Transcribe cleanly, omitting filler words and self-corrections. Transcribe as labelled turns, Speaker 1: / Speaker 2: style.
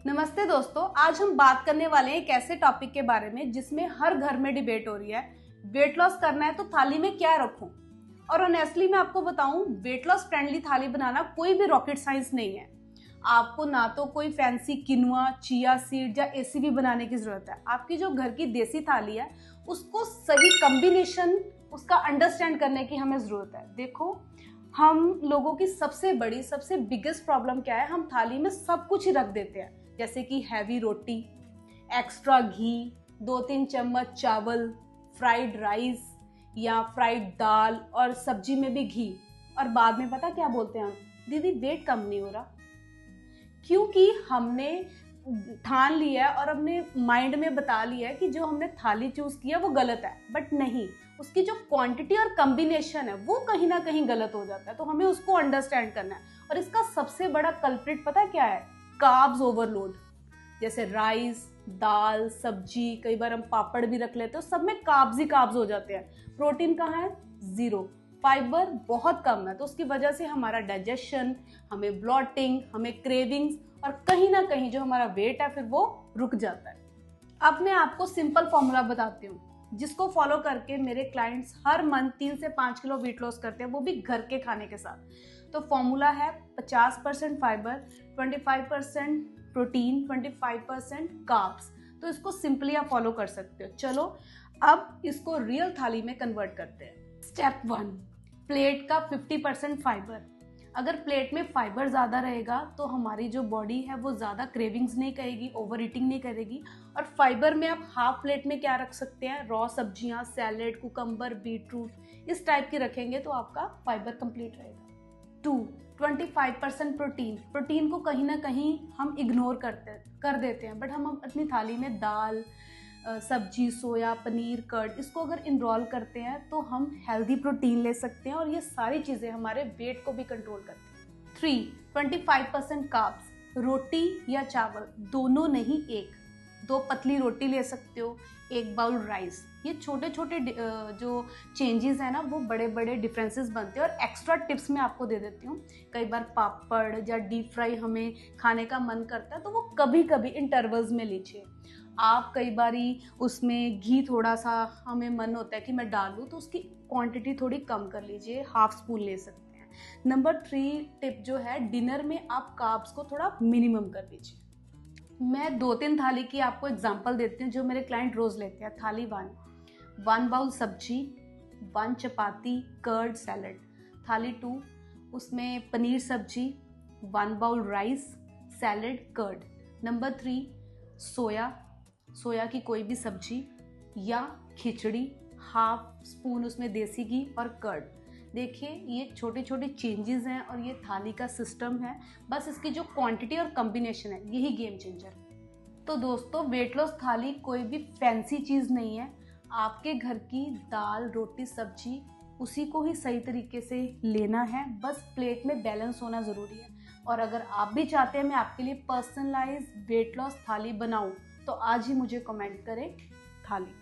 Speaker 1: नमस्ते दोस्तों, आज हम बात करने वाले हैं एक ऐसे टॉपिक के बारे में जिसमें हर घर में डिबेट हो रही है। वेट लॉस करना है तो थाली में क्या रखूं? और ऑनेस्टली मैं आपको बताऊं, वेट लॉस फ्रेंडली थाली बनाना कोई भी रॉकेट साइंस नहीं है। आपको ना तो कोई फैंसी किनुआ, चिया सीड या एसीवी बनाने की जरूरत है। आपकी जो घर की देसी थाली है उसको सही कॉम्बिनेशन, उसका अंडरस्टैंड करने की हमें जरूरत है। देखो, हम लोगों की सबसे बड़ी, सबसे बिगेस्ट प्रॉब्लम क्या है, हम थाली में सब कुछ ही रख देते हैं, जैसे कि हैवी रोटी, एक्स्ट्रा घी, 2-3 चम्मच चावल, फ्राइड राइस या फ्राइड दाल और सब्जी में भी घी। और बाद में पता क्या बोलते हैं हम, दीदी वेट कम नहीं हो रहा। क्योंकि हमने ठान लिया है और अपने माइंड में बता लिया है कि जो हमने थाली चूज किया वो गलत है। बट नहीं, उसकी जो क्वांटिटी और कॉम्बिनेशन है वो कहीं ना कहीं गलत हो जाता है। तो हमें उसको अंडरस्टैंड करना है। और इसका सबसे बड़ा कल्प्रिट पता क्या है? Carbs overload. जैसे राइस, दाल, सब्जी, कई बार हम पापड़ भी रख लेते हैं, सब में कार्ब्स ही कार्ब्स हो जाते हैं। प्रोटीन कहाँ है? जीरो। फाइबर बहुत कम है, तो उसकी वजह से हमारा डाइजेशन, हमें ब्लॉटिंग, हमें क्रेविंग्स और कहीं ना कहीं जो हमारा वेट है फिर वो रुक जाता है। अब मैं आपको सिंपल फॉर्मूला बताती हूँ जिसको फॉलो करके मेरे क्लाइंट्स हर मंथ 3 से 5 किलो वेट लॉस करते हैं, वो भी घर के खाने के साथ। तो फॉर्मूला है 50% फाइबर, 25% प्रोटीन, 25% कार्ब्स। तो इसको सिंपली आप फॉलो कर सकते हो। चलो अब इसको रियल थाली में कन्वर्ट करते हैं। स्टेप 1, प्लेट का 50% फाइबर। अगर प्लेट में फाइबर ज़्यादा रहेगा तो हमारी जो बॉडी है वो ज़्यादा क्रेविंग्स नहीं करेगी, ओवर ईटिंग नहीं करेगी। और फाइबर में आप हाफ प्लेट में क्या रख सकते हैं? रॉ सब्जियां, सैलेड, कुकम्बर, बीटरूट, इस टाइप की रखेंगे तो आपका फाइबर कंप्लीट रहेगा। 2, 25% प्रोटीन। प्रोटीन को कहीं ना कहीं हम इग्नोर कर देते हैं, बट हम अपनी थाली में दाल, सब्जी, सोया, पनीर, कर्ड, इसको अगर इनरोल करते हैं तो हम हेल्दी प्रोटीन ले सकते हैं और ये सारी चीज़ें हमारे वेट को भी कंट्रोल करती हैं। 3, 25% कार्ब्स। रोटी या चावल, दोनों नहीं, एक 2 पतली रोटी ले सकते हो, 1 बाउल राइस। ये छोटे छोटे जो चेंजेस है ना वो बड़े बड़े डिफरेंसेस बनते हैं। और एक्स्ट्रा टिप्स मैं आपको दे देती हूँ। कई बार पापड़ या डीप फ्राई हमें खाने का मन करता है तो वो कभी कभी इंटरवल्स में लीजिए आप। कई बारी उसमें घी थोड़ा सा हमें मन होता है कि मैं डालूं, तो उसकी क्वांटिटी थोड़ी कम कर लीजिए, हाफ स्पून ले सकते हैं। नंबर 3 टिप जो है, डिनर में आप कार्ब्स को थोड़ा मिनिमम कर लीजिए। मैं 2-3 थाली की आपको एग्जांपल देती हूँ जो मेरे क्लाइंट रोज लेते हैं। थाली 1 बाउल सब्जी, 1 चपाती, कर्ड, सैलड। थाली 2, उसमें पनीर सब्जी, 1 bowl rice, salad, curd. Number 3, soya की कोई भी सब्जी या खिचड़ी, हाफ स्पून उसमें देसी घी और कर्ड। देखिए, ये छोटे छोटे चेंजेस हैं और ये थाली का सिस्टम है। बस इसकी जो क्वांटिटी और कॉम्बिनेशन है यही गेम चेंजर। तो दोस्तों, वेट लॉस थाली कोई भी फैंसी चीज़ नहीं है। आपके घर की दाल, रोटी, सब्जी, उसी को ही सही तरीके से लेना है। बस प्लेट में बैलेंस होना ज़रूरी है। और अगर आप भी चाहते हैं मैं आपके लिए पर्सनलाइज वेट लॉस थाली बनाऊं तो आज ही मुझे कमेंट करें थाली।